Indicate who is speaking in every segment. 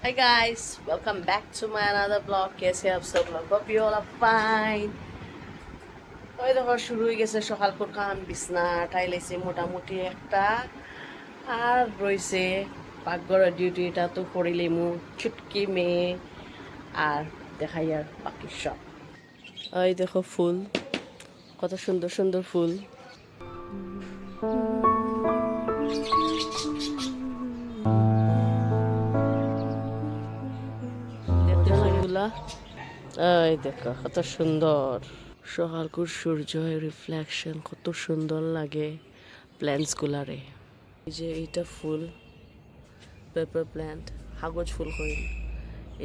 Speaker 1: Hi guys, welcome back to my another vlog. कैसे आप सब लोग? Hope you all are fine. ওই দেখো শুরু হয়ে গেছে সকালপুর কাম বিছনা টাইলেছে মোটামুটি একটা আর রয়েছে পাকঘরের ডিউটিটা তো করিলে মু ছুটকি মেয়ে আর দেখাই আর বাকি সব। ওই দেখো ফুল, কত সুন্দর সুন্দর ফুল। ফুলগুলা এই দেখো কত সুন্দর। সকালকুর সূর্যের রিফ্লেকশন কত সুন্দর লাগে প্ল্যান্টসগুলারে। এই যে এইটা ফুল, পেপার প্ল্যান্ট, কাগজ ফুল কই,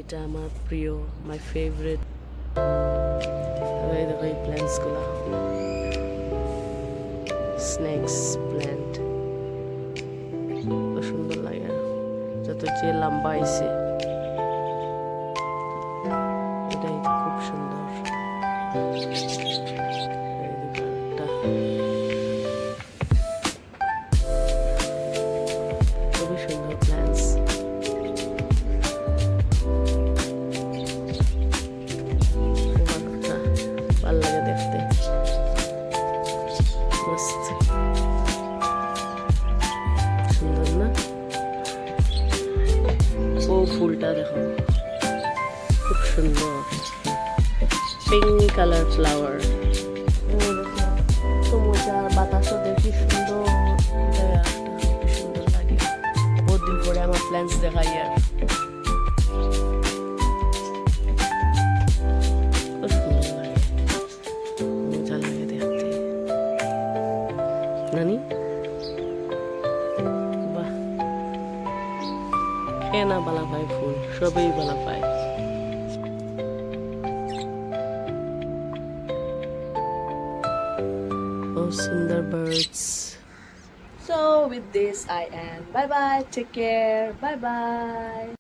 Speaker 1: এটা আমার প্রিয়, মাই ফেভারিট। এই দেখো এই প্ল্যান্টসগুলা, স্নেকস প্ল্যান্ট, কত সুন্দর লাগে, যত যে লম্বা আইছে এটাই খুব সুন্দর। খুবই সুন্দর প্ল্যান্টস। ভালো লাগে দেখতে, মস্ত সুন্দর না? ও ফুলটা দেখো খুব সুন্দর, পিঙ্ক কালার ফ্লাওয়ার। তো মজা, বাতাসও দেখি সুন্দর, সুন্দর লাগে। বহুত দিন পরে আমার প্ল্যান্স দেখাই আর খুব সুন্দর লাগে, মজা লাগে দেখতে। নানি বাহ, কে না বালা পায় ফুল, সবই বালা পায়। Oh, sundar birds. So with this I end. Bye bye. Take care. Bye bye.